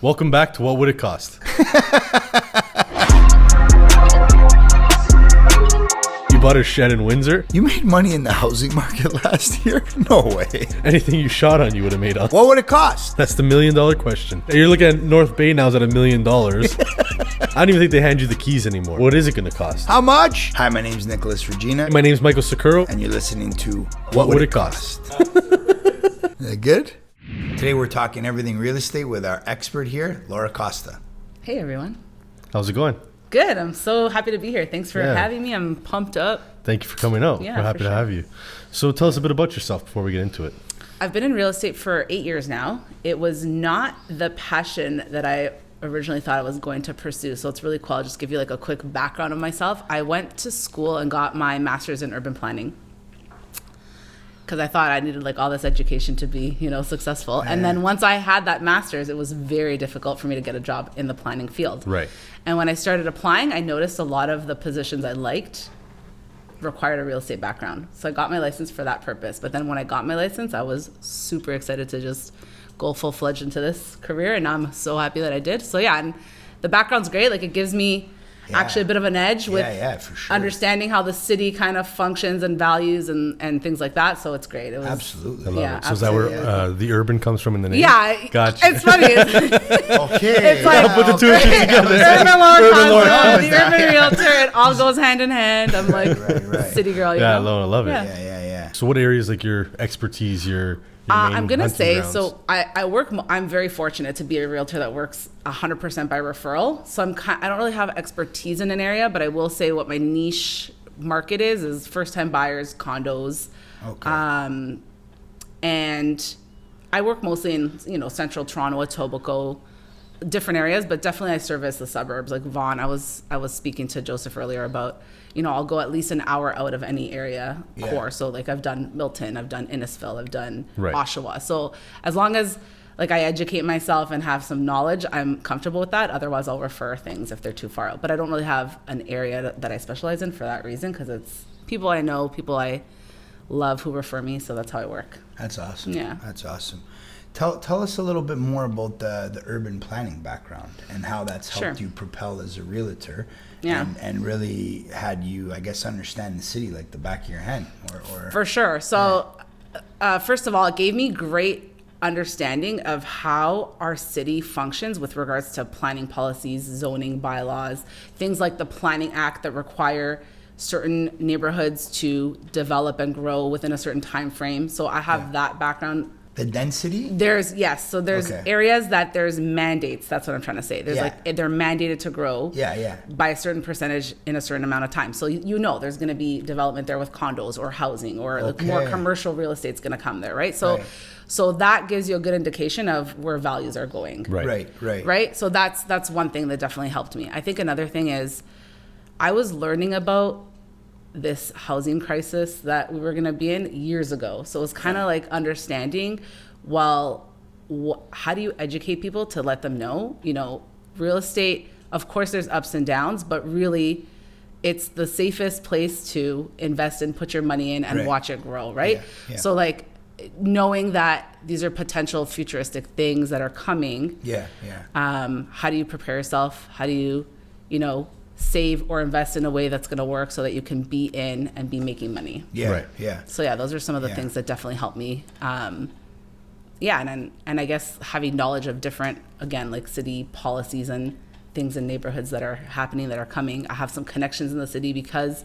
Welcome back to What Would It Cost? You bought a shed in Windsor? You made money in the housing market last year? No way. Anything you shot on you would have made on. What would it cost? That's the $1 million question. You're looking at North Bay now is at $1 million. I don't even think they hand you the keys anymore. What is it going to cost? How much? Hi, my name's Nicholas Regina. My name's Michael Sakuro. And you're listening to What Would It Cost? Is that good? Today we're talking everything real estate with our expert here, Laura Costa. Hey, everyone. How's it going? Good. I'm so happy to be here. Thanks for having me. I'm pumped up. Thany you for coming out. Yeah, we're happy to have you. So tell us a bit about yourself before we get into it. I've been in real estate for 8 years now. It was not the passion that I originally thought I was going to pursue. So it's really cool. I'll just give you like a quick background of myself. I went to school and got my master's in urban planning because I thought I needed like all this education to be, successful. And then once I had that master's, it was very difficult for me to get a job in the planning field. Right. And when I started applying, I noticed a lot of the positions I liked required a real estate background. So I got my license for that purpose. But then when I got my license, I was super excited to just go full-fledged into this career. And I'm so happy that I did. So yeah, and the background's great. Like it gives me actually a bit of an edge with for sure. understanding how the city kind of functions and values and things like that. So it's great. It was, absolutely. I love Yeah, it. So is that where the urban comes from in the name? Yeah. Gotcha. It's funny. Okay. It's like, I'll put the two and two together. Urban Laura Costa, the Costa. urban realtor, it all goes hand in hand. I'm like Right. city girl. Yeah, I know? love it. Yeah. So what areas like your expertise, your I'm going to hunting say, grounds? so I'm very fortunate to be a realtor that works 100% by referral. So I don't really have expertise in an area, but I will say what my niche market is first-time buyers, condos. Okay. And I work mostly in, central Toronto, Etobicoke, different areas, but definitely I service the suburbs like Vaughan. I was speaking to Joseph earlier about, I'll go at least an hour out of any area core. So like I've done Milton, I've done Innisfil, I've done Oshawa. So as long as like I educate myself and have some knowledge, I'm comfortable with that. Otherwise I'll refer things if they're too far out. But I don't really have an area that I specialize in for that reason, because it's people I know, people I love who refer me. So that's how I work. That's awesome. Yeah. That's awesome. Tell us a little bit more about the urban planning background and how that's helped you propel as a realtor. Yeah. And really had you, I guess, understand the city like the back of your hand. Or For sure. So first of all, it gave me great understanding of how our city functions with regards to planning policies, zoning bylaws, things like the Planning Act that require certain neighborhoods to develop and grow within a certain time frame. So I have that background. The density? There's areas that there's mandates. That's what I'm trying to say. There's they're mandated to grow by a certain percentage in a certain amount of time. So there's going to be development there with condos or housing or more commercial real estate's going to come there, right? So that gives you a good indication of where values are going. Right. So that's one thing that definitely helped me. I think another thing is I was learning about this housing crisis that we were going to be in years ago. So it was kind of like understanding, how do you educate people to let them know, real estate, of course there's ups and downs, but really it's the safest place to invest and put your money in and watch it grow, right? Yeah. So like knowing that these are potential futuristic things that are coming. How do you prepare yourself? How do you, save or invest in a way that's going to work so that you can be in and be making money. So those are some of the things that definitely helped me. And I guess having knowledge of different, again, like city policies and things in neighborhoods that are happening, that are coming. I have some connections in the city because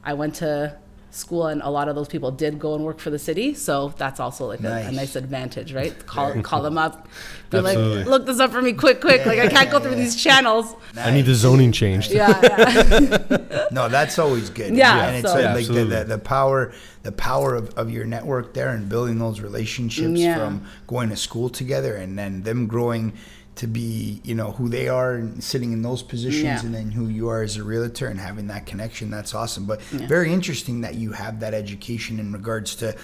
I went to school and a lot of those people did go and work for the city, so that's also like a nice advantage, right? Call them up, be Absolutely. Like, look this up for me quick, like I can't go through these channels. I need the zoning changed. No, that's always good. And it's like the power of your network there and building those relationships from going to school together and then them growing to be, who they are and sitting in those positions and then who you are as a realtor and having that connection. That's awesome. But very interesting that you have that education in regards to,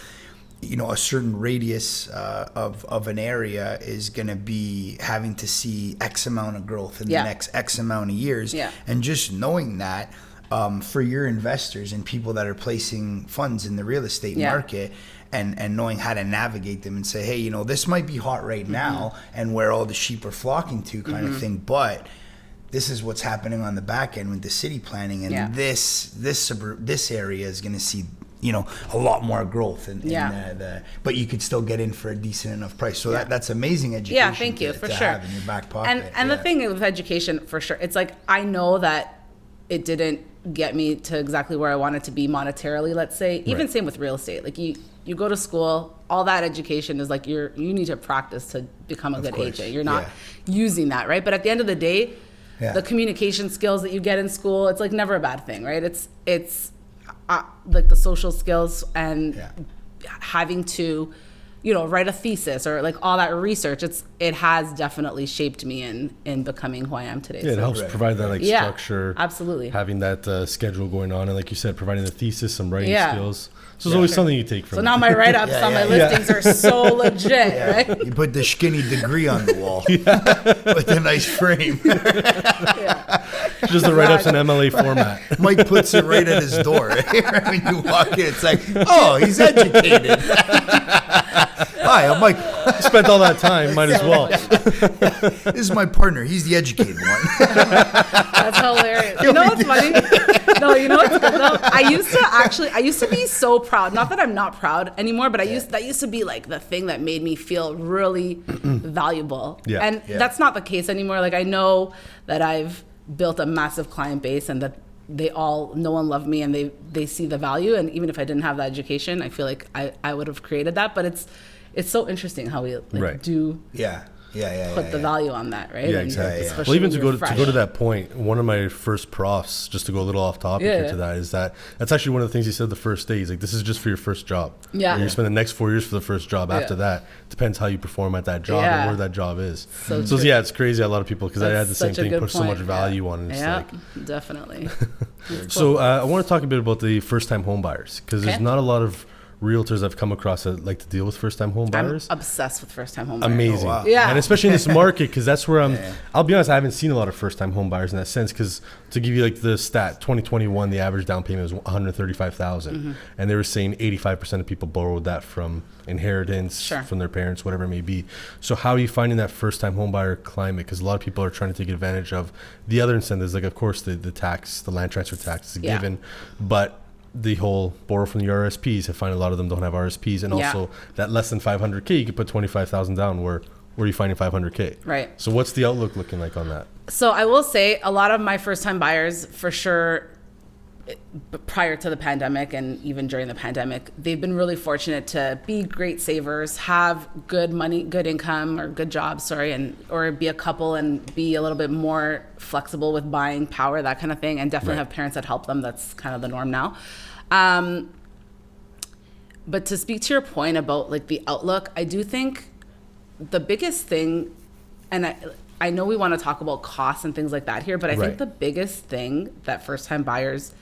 a certain radius of an area is going to be having to see X amount of growth in the next X amount of years. And just knowing that for your investors and people that are placing funds in the real estate market, and knowing how to navigate them and say, hey, you know, this might be hot right now and where all the sheep are flocking to kind of thing, but this is what's happening on the back end with the city planning, and this area is going to see, you know, a lot more growth, but you could still get in for a decent enough price. So that's amazing education. Yeah, thank you, for sure. Have in your back pocket. And the thing with education, for sure, it's like, I know that it didn't get me to exactly where I wanted to be monetarily, let's say. Even same with real estate. Like you go to school, all that education is like you need to practice to become a good agent. You're not using that, right? But at the end of the day, the communication skills that you get in school, it's like never a bad thing, right? It's like the social skills and having to, you know, write a thesis or like all that research. It has definitely shaped me in becoming who I am today. Yeah, it helps provide that structure. Absolutely. Having that schedule going on, and like you said, providing the thesis, some writing skills. So it's always something you take from. So now my write-ups on my listings are so legit, right? You put the skinny degree on the wall with a nice frame. Just the write-ups in MLA format. Mike puts it right at his door. Right? When you walk in, it's like, oh, he's educated. Hi, I'm Mike. Spent all that time, might as well. This is my partner. He's the educated one. That's hilarious. You know what's funny? No, you know what's good though? I used to be so proud. Not that I'm not proud anymore, but that used to be like the thing that made me feel really valuable. Yeah. And that's not the case anymore. Like, I know that I've built a massive client base and that no one loved me, and they see the value. And even if I didn't have that education, I feel like I would have created that. But it's so interesting how we do put the value on that, right? Yeah, exactly. Well, even to go to that point, one of my first profs, just to go a little off topic into that, is that's actually one of the things he said the first day. He's like, this is just for your first job. Yeah. You spend the next 4 years for the first job. After that, depends how you perform at that job and where that job is. So it's crazy. A lot of people, because I had the same thing, put so much value on it. It's definitely. So I want to talk a bit about the first-time home buyers, because there's not a lot of realtors I've come across that like to deal with first-time home buyers. I'm obsessed with first-time home buyers. Amazing. Oh, wow. Yeah. And especially in this market, because that's where I'll be honest, I haven't seen a lot of first-time home buyers in that sense, because to give you like the stat, 2021, the average down payment was $135,000. And they were saying 85% of people borrowed that from inheritance, from their parents, whatever it may be. So how are you finding that first-time home buyer climate? Because a lot of people are trying to take advantage of the other incentives, like of course the tax, the land transfer tax is a given, but the whole borrow from the RSPs. I find a lot of them don't have RSPs, and also that less than 500K, you could put 25,000 down. Where are you finding 500K? Right. So what's the outlook looking like on that? So I will say a lot of my first-time buyers, for sure, prior to the pandemic and even during the pandemic, they've been really fortunate to be great savers, have good money, good income, or good jobs, or be a couple and be a little bit more flexible with buying power, that kind of thing, and definitely have parents that help them. That's kind of the norm now. But to speak to your point about like the outlook, I do think the biggest thing, and I know we want to talk about costs and things like that here, but I think the biggest thing that first-time buyers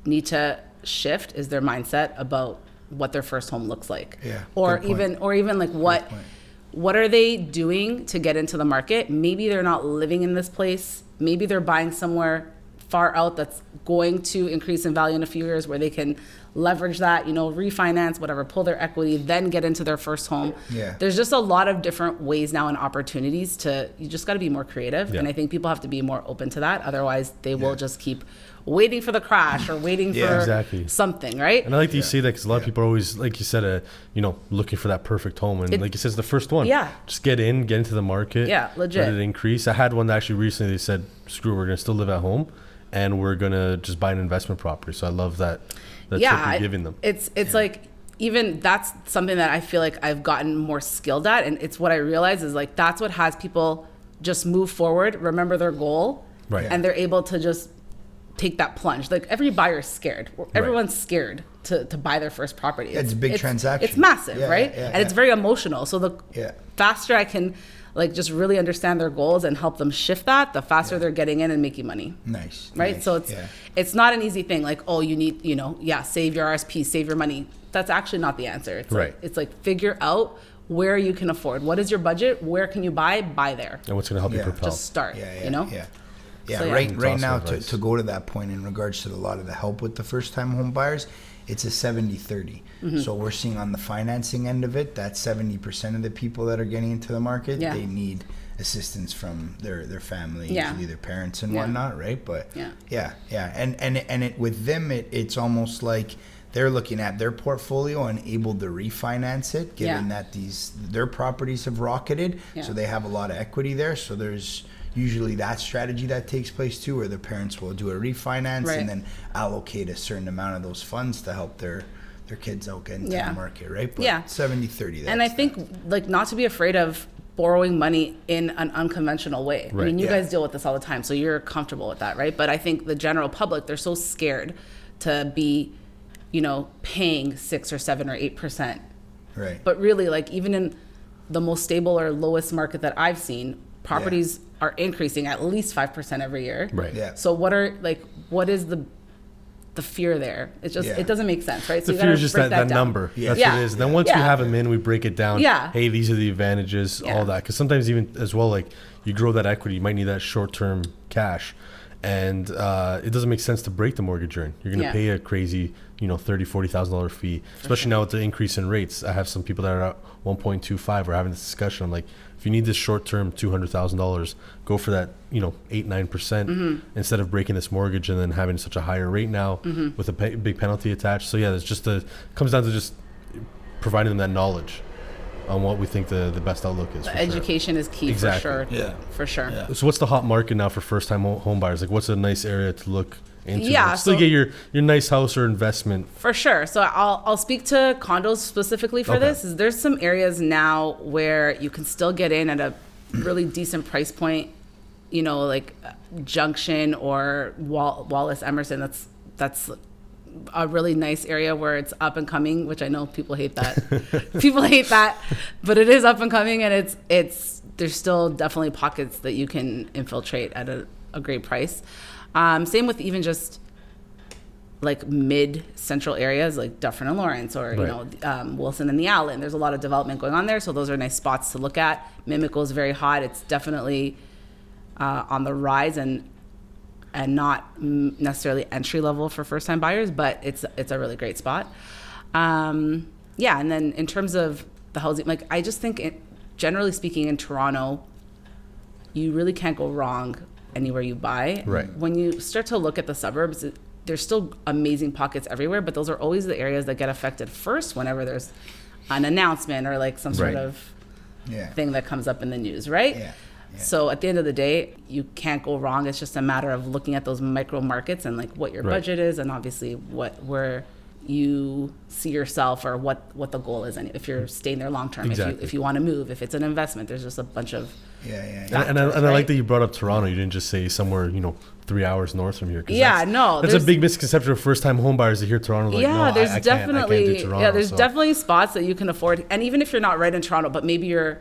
need to shift is their mindset about what their first home looks like. Or even like what are they doing to get into the market? Maybe they're not living in this place. Maybe they're buying somewhere far out that's going to increase in value in a few years, where they can leverage that, refinance, whatever, pull their equity, then get into their first home. There's just a lot of different ways now and opportunities you just got to be more creative. And I think people have to be more open to that. Otherwise they will just keep waiting for the crash or waiting for something, right? And I like that you say that, because a lot of people are always, like you said, looking for that perfect home. And like you said, it's the first one. Just get into the market. Legit. Let it increase. I had one that actually recently, they said, screw it, we're going to still live at home, and we're going to just buy an investment property. So I love that tip you're giving them. It's like, even that's something that I feel like I've gotten more skilled at. And it's what I realize is like, that's what has people just move forward, remember their goal, and they're able to just take that plunge. Like, every buyer's scared. Everyone's scared to buy their first property. It's a big transaction. It's massive, right? And it's very emotional. So the faster I can like just really understand their goals and help them shift that, the faster they're getting in and making money. Nice. Right? Nice. So it's not an easy thing. Like, oh, you need, save your RSP, save your money. That's actually not the answer. It's it's like figure out where you can afford. What is your budget? Where can you buy? Buy there. And what's going to help you propel? Just start, Yeah, so right now to go to that point in regards to a lot of the help with the first-time home buyers, it's a 70-30. So we're seeing on the financing end of it, that 70% of the people that are getting into the market, they need assistance from their family, usually their parents and whatnot, right? But and it with them, it's almost like they're looking at their portfolio and able to refinance it, given that their properties have rocketed, so they have a lot of equity there. So there's usually that strategy that takes place too, where the parents will do a refinance and then allocate a certain amount of those funds to help their kids out get into the market, right? But 70-30. And I think like not to be afraid of borrowing money in an unconventional way. Right. I mean, you guys deal with this all the time, so you're comfortable with that, right? But I think the general public, they're so scared to be, paying 6 or 7 or 8%. Right. But really, like even in the most stable or lowest market that I've seen, properties are increasing at least 5% every year. Right. Yeah. So what is the fear there? It's just it doesn't make sense, right? So the fear is just that number. That's what it is. Then once we have them in, we break it down. Hey, these are the advantages, all that. Because sometimes even as well, like you grow that equity, you might need that short-term cash, and it doesn't make sense to break the mortgage you're in. You're going to pay a crazy, $30,000-$40,000 fee, especially now with the increase in rates. I have some people that are at 1.25. We're having this discussion. I'm like, if you need this short-term $200,000, go for that, 8-9% instead of breaking this mortgage and then having such a higher rate now with a big penalty attached. So yeah, it's just comes down to just providing them that knowledge on what we think the best outlook is. Education is key for sure. Yeah, for sure. Yeah. So what's the hot market now for first-time home buyers? Like, what's a nice area to look into? Yeah, still get your nice house or investment. For sure. So I'll speak to condos specifically for this. There's some areas now where you can still get in at a really decent price point, like Junction or Wallace Emerson. That's a really nice area where it's up and coming, which I know people hate that. People hate that, but it is up and coming, and there's still definitely pockets that you can infiltrate at a great price. Same with even just like mid-central areas like Dufferin and Lawrence or Wilson and the Allen. There's a lot of development going on there, so those are nice spots to look at. Mimico is very hot. It's definitely on the rise and not necessarily entry level for first-time buyers, but it's a really great spot. And then in terms of the housing, like I just think generally speaking in Toronto, you really can't go wrong anywhere you buy. Right. When you start to look at the suburbs, there's still amazing pockets everywhere, but those are always the areas that get affected first whenever there's an announcement or like some sort of thing that comes up in the news, right? Yeah. So at the end of the day, you can't go wrong. It's just a matter of looking at those micro markets and like what your budget is, and obviously where you see yourself or what the goal is, and if you're staying there long term, if you want to move, if it's an investment, there's just a bunch of And I like that you brought up Toronto. You didn't just say somewhere 3 hours north from here. That's a big misconception of first time home buyers to hear Toronto. Like, there's I can't do Toronto. There's definitely spots that you can afford, and even if you're not right in Toronto, but maybe you're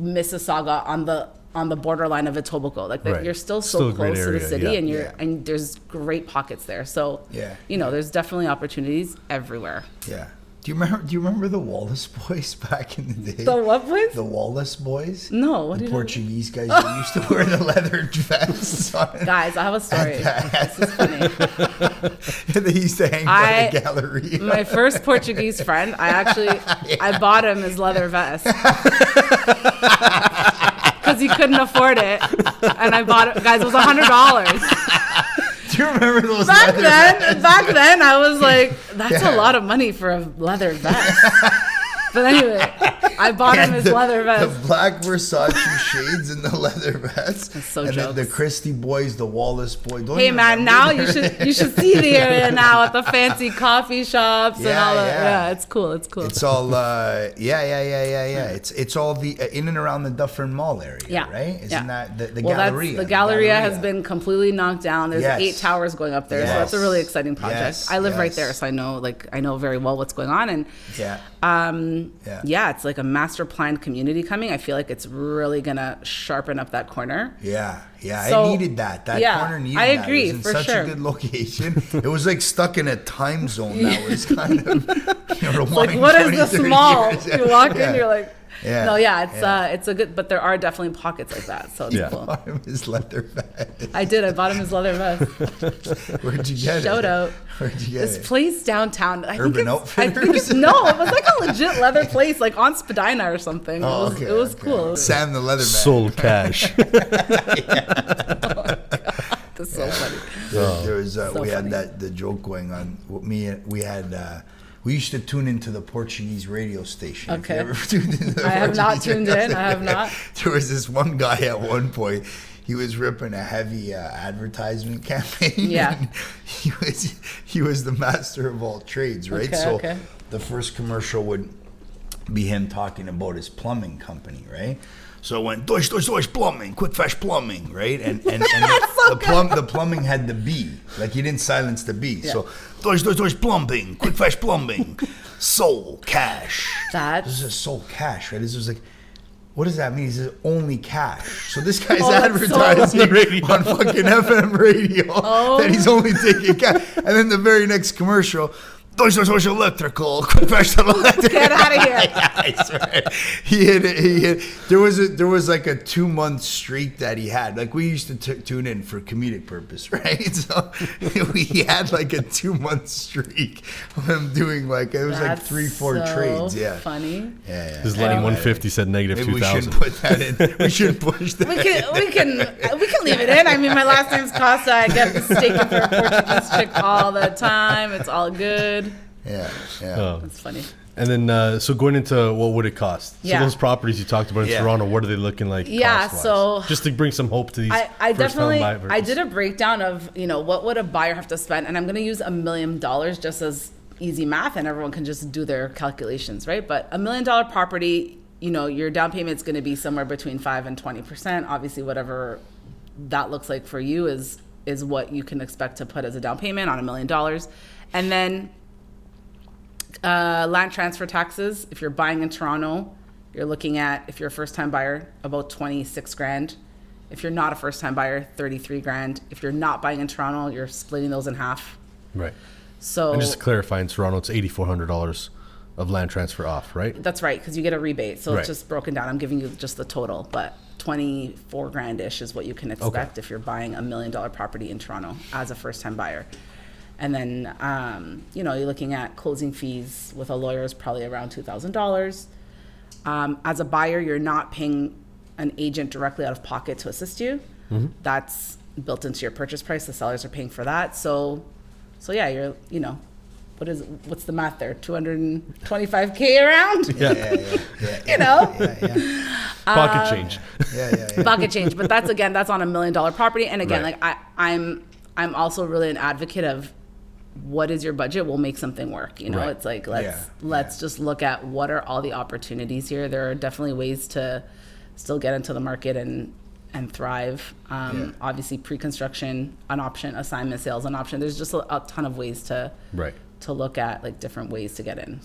Mississauga on the borderline of Etobicoke, like you're still close to the city, and there's great pockets there. So there's definitely opportunities everywhere. Yeah. Do you remember the Wallace Boys back in the day? The what boys? The Wallace Boys. No, the Portuguese guys that used to wear the leather vests. Guys, I have a story. This is funny. They used to hang by the Galleria. My first Portuguese friend, I bought him his leather vest. Because he couldn't afford it, and I bought it. Guys, it was $100. Do you remember those? Back then, I was like, "That's a lot of money for a leather vest." But anyway, I bought him his leather vest. The black Versace shades and the leather vest. That's so and jokes. Then the Christie Boys, the Wallace Boys. Hey man, now you should see the area now at the fancy coffee shops and all that. Yeah, it's cool. It's all It's all the in and around the Dufferin Mall area, right? Isn't that the Galleria? The Galleria has been completely knocked down. There's 8 towers going up there, so that's a really exciting project. I live right there, so I know very well what's going on, and it's like a master planned community coming. I feel like it's really gonna sharpen up that corner. I needed that corner needed I agree, that. It was in such a good location. It was like stuck in a time zone that was kind of like, what is this mall? You walk in, you're like, It's a good, but there are definitely pockets like that, so it's cool. Bought him his leather vest. I did. I bought him his leather vest. Where'd you get it? Shout out. Where'd you get this place downtown. Urban Outfitters? No, it was like a legit leather place, like on Spadina or something. It was cool. Sam the Leather Man. Sold cash. That's so funny. There was we had the joke going on. We used to tune into the Portuguese radio station. Okay. I have not tuned in. I have not. There was this one guy at one point. He was ripping a heavy advertisement campaign. Yeah. He was the master of all trades, right? The first commercial would be him talking about his plumbing company, right? So it went Deutsch Plumbing, Quick Fast Plumbing, right? And the plumbing had the B, like he didn't silence the B. Yeah. So Deutsch Plumbing, Quick Fast Plumbing, Soul Cash. This is Soul Cash, right? This was like, what does that mean? He says only cash. So this guy's advertising on fucking FM radio that he's only taking cash. And then the very next commercial, Deutsch Electrical, Quick Fast Electrical. Get out of here. Yeah, I swear. He hit. There was like a 2-month streak that he had. Like we used to tune in for comedic purpose, right? So we had like a 2-month streak of him doing like, it was like 3-4 trades. Yeah. Funny. Yeah. His line 150 said negative 2,000. We shouldn't put that in. We shouldn't push that. We can leave it in. I mean, my last name's Costa. I get mistaken for a Portuguese chick all the time. It's all good. Yeah. That's funny. And then, so going into what would it cost? Yeah. So those properties you talked about in Toronto, what are they looking like? Yeah, cost-wise? so just to bring some hope to these. I did a breakdown of what would a buyer have to spend, and I'm going to use $1 million just as easy math, and everyone can just do their calculations, right? But $1 million property, your down payment is going to be somewhere between 5% and 20%. Obviously, whatever that looks like for you is what you can expect to put as a down payment on $1 million. And then land transfer taxes. If you're buying in Toronto, you're looking at, if you're a first-time buyer, about $26,000. If you're not a first-time buyer, $33,000. If you're not buying in Toronto, you're splitting those in half. Right. So, and just to clarify, in Toronto, it's $8,400 of land transfer off, right? That's right, because you get a rebate. So it's just broken down. I'm giving you just the total, but $24,000-ish is what you can expect if you're buying $1 million property in Toronto as a first-time buyer. And then, you're looking at closing fees with a lawyer is probably around $2,000. As a buyer, you're not paying an agent directly out of pocket to assist you. Mm-hmm. That's built into your purchase price. The sellers are paying for that. So yeah, you're, what's the math there? $225K around? Yeah. Pocket change. Pocket change. But that's on $1 million property. And again, I'm also really an advocate of, what is your budget? We'll make something work. It's like, let's just look at what are all the opportunities here. There are definitely ways to still get into the market and thrive. Obviously pre-construction, an option, assignment sales, an option. There's just a ton of ways to look at, like different ways to get in.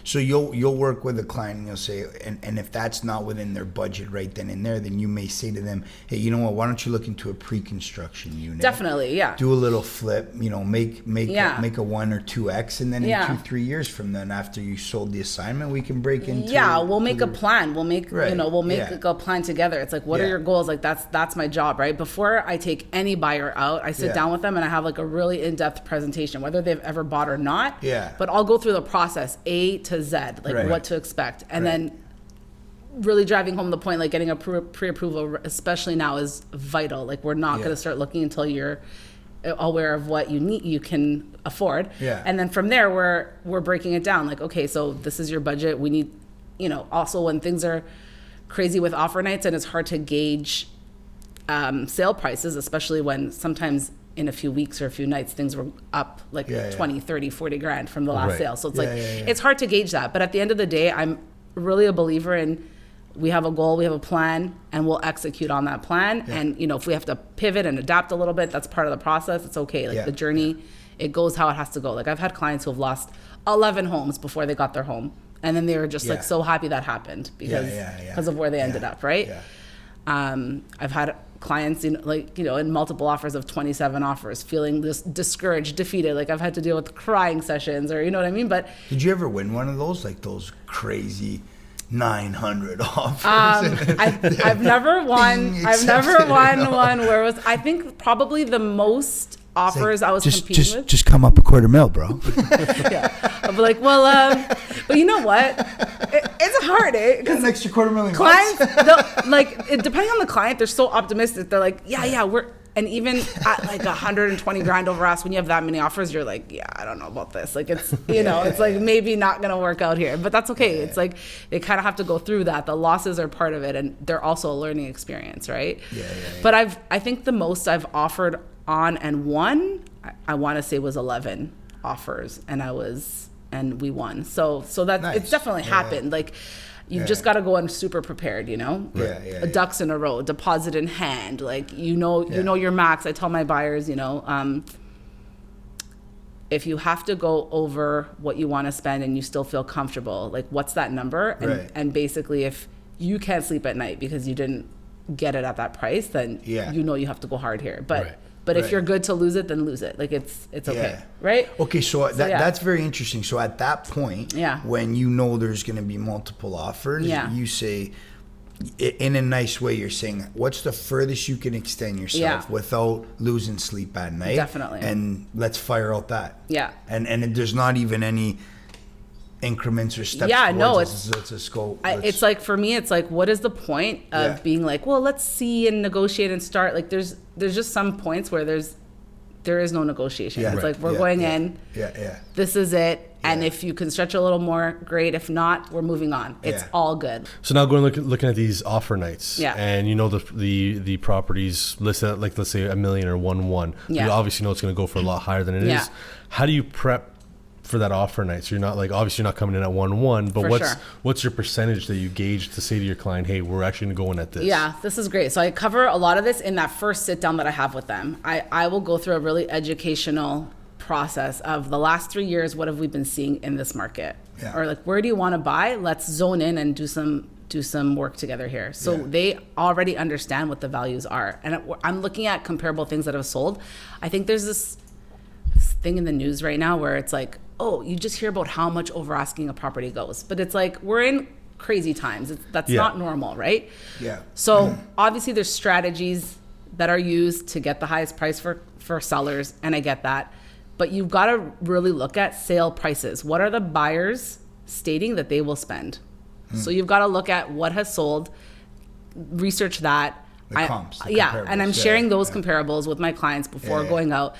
So you'll work with a client and you'll say, and if that's not within their budget right then and there, then you may say to them, hey, you know what, why don't you look into a pre-construction unit? Definitely, yeah. Do a little flip, make a 1 or 2x, and then in 2-3 years from then, after you sold the assignment, we can break into we'll make a plan. We'll make like a plan together. It's like, what are your goals? Like that's my job, right? Before I take any buyer out, I sit down with them and I have like a really in-depth presentation, whether they've ever bought or not. But I'll go through the process A to Z, like what to expect, and then really driving home the point, like getting a pre-approval, especially now, is vital. Like we're not going to start looking until you're aware of what you can afford. And then from there, we're breaking it down. Like, okay, so this is your budget. We need, also when things are crazy with offer nights and it's hard to gauge sale prices, especially when sometimes in a few weeks or a few nights things were up like 20, 30, 40 grand from the last sale. So it's it's hard to gauge that. But at the end of the day, I'm really a believer in, we have a goal, we have a plan, and we'll execute on that plan. And if we have to pivot and adapt a little bit, that's part of the process. It's okay. Like the journey, it goes how it has to go. Like I've had clients who have lost 11 homes before they got their home, and then they were just like so happy that happened because of where they ended up, right? I've had clients in multiple offers of 27 offers, feeling just discouraged, defeated. Like I've had to deal with crying sessions, or you know what I mean. But did you ever win one of those, like those crazy 900 offers. I've never won. I've never won one where it was. I think probably the most offers I was competing with. Just come up $250,000, bro. Yeah, I'll be like, well, but you know what? It's hard, because an extra $250,000. Clients, like, depending on the client, they're so optimistic. They're like, yeah, we're. And even at like 120 grand over ask, when you have that many offers, you're like, yeah, I don't know about this. Like, it's, it's like maybe not going to work out here, but that's okay. It's like, they kind of have to go through that. The losses are part of it, and they're also a learning experience, right? But I think the most I've offered on and won, I want to say was 11 offers, and we won. So that nice. It's definitely happened. Like, you've just got to go in super prepared, ducks in a row, deposit in hand, like, you know your max. I tell my buyers, if you have to go over what you want to spend and you still feel comfortable, like, what's that number? And basically, if you can't sleep at night because you didn't get it at that price, then you have to go hard here. But if you're good to lose it, then lose it. Like, it's okay, right? Okay, so that's very interesting. So at that point, when you know there's going to be multiple offers, you say, in a nice way, you're saying, what's the furthest you can extend yourself without losing sleep at night? Definitely. And let's fire out that. Yeah. And there's not even any increments or steps. It's a scope. It's like, for me, it's like, what is the point of being like, well, let's see and negotiate and start? Like, there's just some points where there is no negotiation. It's like, we're going in. This is it. And if you can stretch a little more, great. If not, we're moving on. It's all good. So now looking at these offer nights, and the properties listed at, like, let's say $1 million or 1.1. You obviously know it's going to go for a lot higher than it is. How do you prep for that offer night? So you're not, like, obviously you're not coming in at 1.1, but what's your percentage that you gauge to say to your client, hey, we're actually going to go in at this? Yeah, this is great. So I cover a lot of this in that first sit down that I have with them. I will go through a really educational process of the last 3 years. What have we been seeing in this market? Or, like, where do you want to buy? Let's zone in and do some work together here. So they already understand what the values are. And I'm looking at comparable things that have sold. I think there's this thing in the news right now where it's like, oh, you just hear about how much over asking a property goes. But it's like, we're in crazy times. That's not normal, right? So obviously there's strategies that are used to get the highest price for sellers, and I get that. But you've got to really look at sale prices. What are the buyers stating that they will spend? So you've got to look at what has sold, research that. Comps, and I'm sharing those comparables with my clients before going out.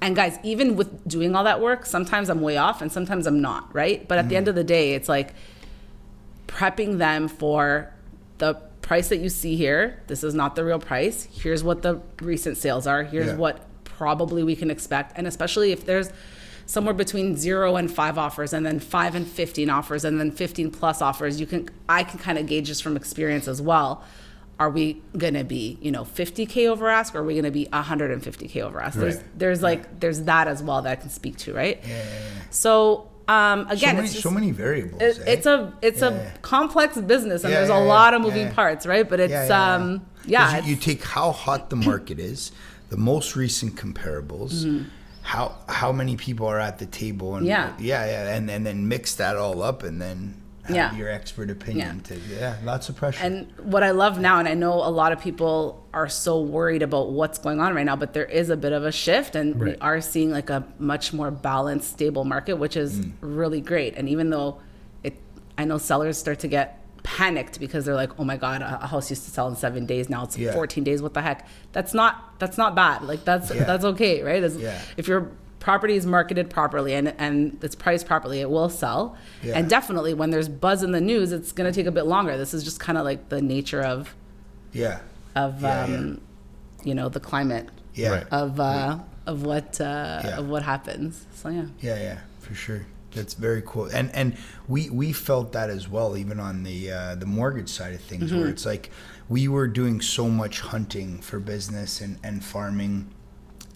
And guys, even with doing all that work, sometimes I'm way off and sometimes I'm not, right? But at the end of the day, it's like prepping them for the price that you see here. This is not the real price. Here's what the recent sales are. Here's what probably we can expect. And especially if there's somewhere between 0 and 5 offers, and then 5 and 15 offers, and then 15 plus offers, I can kind of gauge this from experience as well. Are we going to be, $50K over ask, or are we going to be $150K over ask? There's that as well that I can speak to, right? So again, so many variables. It's a complex business, and there's a lot of moving parts, right? But it's you take how hot the market is, the most recent comparables, how many people are at the table, and and then mix that all up, and then have your expert opinion. Lots of pressure. And what I love now, and I know a lot of people are so worried about what's going on right now, but there is a bit of a shift, and we are seeing like a much more balanced, stable market, which is really great. And even though I know sellers start to get panicked because they're like, oh my God, a house used to sell in 7 days, now it's 14 days, what the heck? That's not bad. Like, that's okay, right? If your property is marketed properly and it's priced properly, it will sell. And definitely when there's buzz in the news, it's going to take a bit longer. This is just kind of like the nature of the climate of what happens. So for sure. That's very cool. And we felt that as well, even on the mortgage side of things, where it's like we were doing so much hunting for business and farming,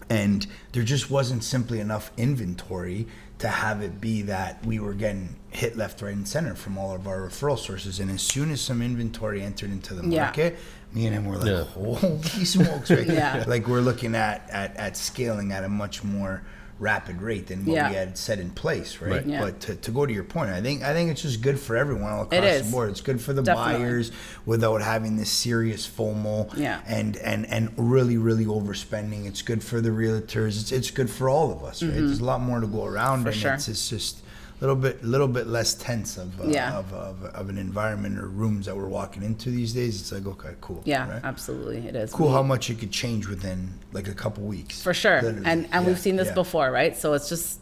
and there just wasn't simply enough inventory to have it be that we were getting hit left, right, and center from all of our referral sources. And as soon as some inventory entered into the market, me and him were like, holy smokes, right? Like, we're looking at scaling at a much more rapid rate than what we had set in place, right? Yeah. But to go to your point, I think it's just good for everyone all across the board. It's good for the buyers without having this serious FOMO and really, really overspending. It's good for the realtors. It's good for all of us, right? There's a lot more to go around, and it's just a little bit less tense of an environment or rooms that we're walking into these days. It's like, okay, cool. Yeah, right? Absolutely. It is. Cool how much it could change within like a couple weeks. For sure. Literally. And we've seen this before, right? So it's just,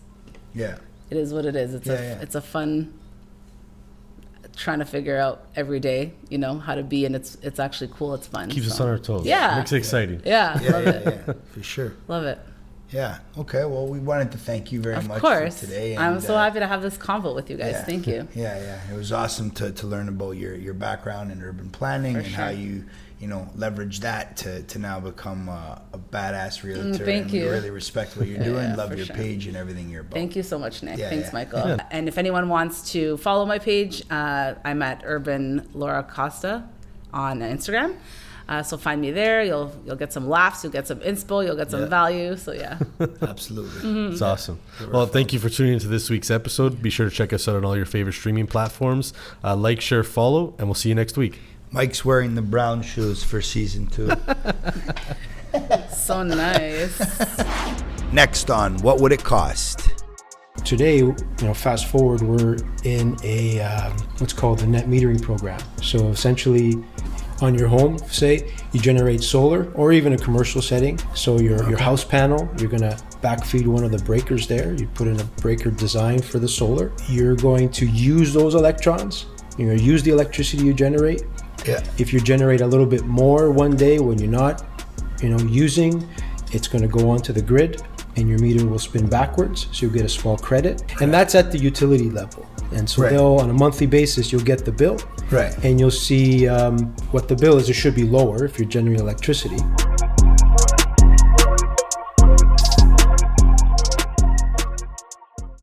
it is what it is. It's a fun, trying to figure out every day, how to be, and it's actually cool. It's fun. Keeps us on our toes. Yeah. Makes it exciting. Yeah. Love it. Yeah, for sure. Love it. Yeah. Okay. Well, we wanted to thank you very much for today. And I'm so happy to have this convo with you guys. Thank you. Yeah. It was awesome to learn about your background in urban planning and how you leverage that to now become a badass realtor. Thank you. Really respect what you're doing. Love your page and everything you're about. Thank you so much, Nick. Thanks, Michael. Yeah. And if anyone wants to follow my page, I'm at Urban Laura Costa on Instagram. So find me there. You'll get some laughs. You'll get some inspo. You'll get some value. So Absolutely. It's awesome. Well, thank you for tuning into this week's episode. Be sure to check us out on all your favorite streaming platforms. Like, share, follow, and we'll see you next week. Mike's wearing the brown shoes for season 2. So nice. Next on What Would It Cost? Today, fast forward, we're in a what's called the net metering program. So essentially, on your home, say you generate solar or even a commercial setting. So your house panel, you're going to backfeed one of the breakers there. You put in a breaker design for the solar. You're going to use those electrons. You're going to use the electricity you generate. Yeah. If you generate a little bit more one day when you're not, using, it's going to go onto the grid and your meter will spin backwards. So you'll get a small credit. And that's at the utility level. And so they'll, on a monthly basis, you'll get the bill. Right. And you'll see what the bill is. It should be lower if you're generating electricity.